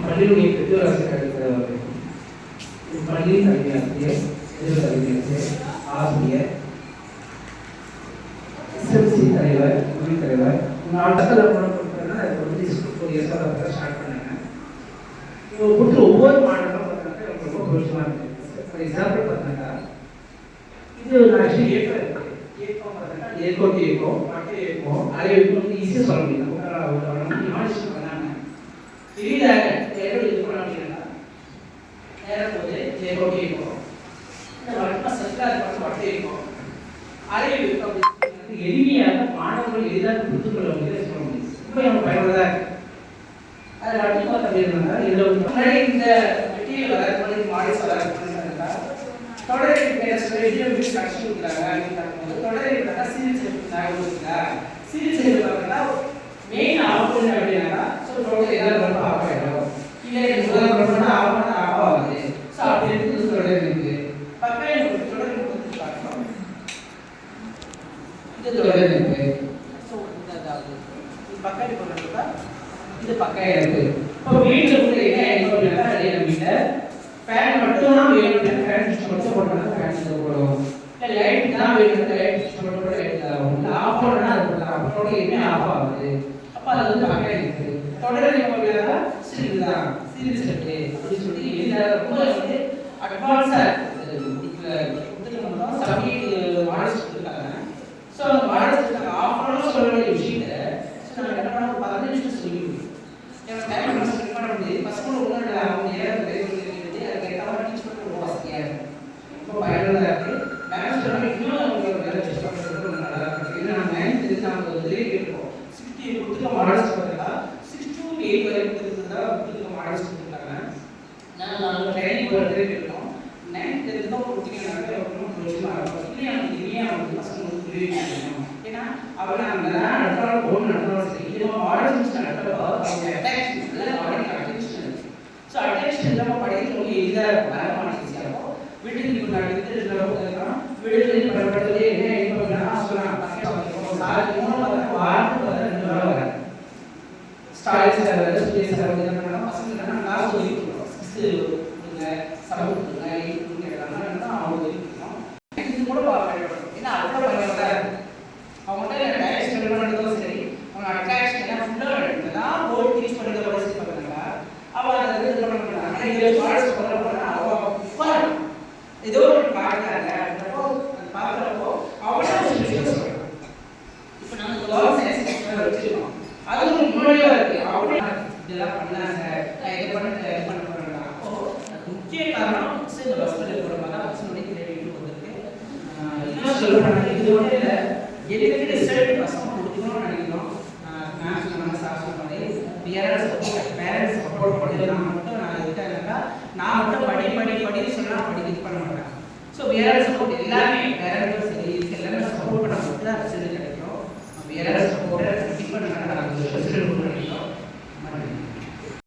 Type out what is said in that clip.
பள்ளியுடைய பெற்றோராசிரியர் பள்ளியின் தலைமையாசிரியர், தலைமையாசிரியர், ஆசிரியர், எஸ்எம்சி தலைவர், துணைத் தலைவர், ஸ்டார்ட் பண்ணாங்க. இவங்க கொடுத்து ஒவ்வொரு மாணவர்களும் பார்த்தாங்க ரொம்ப சந்தோஷமா இருக்கு. ஃபார் எக்ஸாம்பிள் பார்த்தாங்க, இது ஒரு ஆக்சுவலி ஏக்கம் பார்த்தீங்கன்னா ஏற்கோட்டி ஏக்கம், பட்டை ஏக்கம், அரை ஏக்கம் வந்து ஈஸியாக சொல்ல முடியும். இமாஜினேஷன் பண்ணாங்க. எளிதாக எப்படி இது பண்ண முடியும்னா நேரம் போது ஏற்கோட்டி ஏக்கம், இந்த வழக்கமாக சர்க்கார் பார்த்து பட்டை ஏக்கம், அரை ஏக்கம் எளிமையாக மாணவர்கள் எளிதாக புரிந்து கொள்ள முடியாது சொல்ல முடியும். இப்போ நம்ம பயனுள்ளதாக இருக்கு. அதில் அடுத்து பார்த்தா இதில் இந்த மெட்டீரியல் வர மாடல்ஸ் வர தொடரை கட்சி கொடுக்குறாங்க. தொடரை சீரியஸ் கொடுக்குறாங்க. சீரியஸ் பார்த்தீங்கன்னா மெயின் ஆஃப் அப்படின்னா தொடர் ஏதாவது ரொம்ப ஆஃப் ஆகிடும். இல்லை முதல் ஆஃப் ஆகுது. ஸோ அப்படி இருக்குது தொடர் இருக்கு. பக்கம் தொடர் கொடுத்து பார்க்கணும். இது தொடர் இருக்கு. ஸோ பக்கம் போடுறதுக்கா இது பக்கம் இருக்கு. இப்போ வீட்டில் கூட என்ன அப்படின்னா ஃபேன் மட்டும் தான் வேணும். ஃபேன் மட்டும் போட்டோம்னா ஃபேன் போடுவோம். இல்லை லைட் தான் வேணும். லைட் மட்டும் கூட லைட் ஆகும். இல்லை ஆஃப் பண்ணா அது போடலாம். அப்போட என்ன ஆஃப் ஆகுது. அப்போ அது வந்து பக்கம் இருக்கு. தொடர் என்ன சீரியல் தான் சீரியஸ் இருக்கு அப்படின்னு சொல்லி ரொம்ப வந்து அட்வான்ஸாக மாடல்ஸ் கொடுத்துருக்காங்க. ஸோ அந்த மாடல்ஸ் கொடுத்தாங்க. ஆஃப் பண்ணணும் சொல்ல வேண்டிய விஷயத்த நாங்கள் என்ன பண்ணோம் 15 நிமிஷம் சொல்லிடுவோம். ஏன்னா டைம் நம்ம ஸ்பெண்ட் பண்ண முடியாது. பசங்களோட உணர்வு அவங்க நேரம் ரொம்ப பயனுள்ளதாக இருக்குது. மேக்ஸ் இன்னும் அவங்களோட வேலை பண்ணுறது நல்லா இருக்குது. ஏன்னா நம்ம 9th தெரிஞ்சு அவங்க வந்து கேட்டுருக்கோம். 60 கொடுத்துருக்க மாடல்ஸ் பார்த்தீங்கன்னா 6 to 8 வரைக்கும் கொடுத்துருக்க மாடல்ஸ் கொடுத்துருக்காங்க. நாங்கள் ட்ரைனிங் போகிறதே கேட்கணும். 9th தெரிஞ்சு தான் கொடுத்தீங்கன்னாக்க ரொம்ப பிரயோஜனமாக இருக்கும். இல்லையா அவங்க இனியாக அவங்க பசங்க வந்து புரிய வைக்கணும். ஏன்னா அவன் நான் நடத்தாலும் போகணும் நடத்தாலும் சரி இல்லை மாடல்ஸ் நடத்தப்போ அவங்க அட்டென்ஷன் இல்லை அவனுக்கு அட்டென்ஷன் இருக்குது. ஸோ அட்டென்ஷன் இல்லாமல் படிக்கிறவங்க எளிதாக மரமான ஈஸியாக இருக்கும். வீட்டுக்கு நடந்துட்டு வீடுகளில் படப்பட்டதே என்ன சொல்லலாம். ஏதோ ஒரு பார்க்குறாங்க அப்படின்றப்போ அது பார்க்குறப்போ அவனே ஒரு விஷயம் சொல்கிறான். இப்போ நாங்கள் வச்சுருக்கோம். அது ஒரு முன்னாடியாக இருக்குது. அவனே இதெல்லாம் பண்ணாங்க, நான் இதை பண்ண போகிறேன். அப்போது அதுக்கு முக்கிய காரணம் இந்த பஸ்ஸில் போகிற மாதிரி தான் பஸ்ஸுடைய கிரெடிட் வந்திருக்கு. இன்னும் சொல்கிறாங்க இது ஒன்றும் இல்லை. எதுக்கு ரிசல்ட் பசங்க கொடுக்கணும்னு நினைக்கிறோம். மேக்ஸ் நம்ம சார் சொன்னது பேரண்ட்ஸ் சப்போர்ட் பண்ணிடலாம் மட்டும் நான் விட்டேன்னாக்கா நான் மட்டும் படி சொன்னால் படிக்க இது பண்ண மாட்டேன். ஸோ பேரண்ட்ஸ் சப்போர்ட் எல்லாமே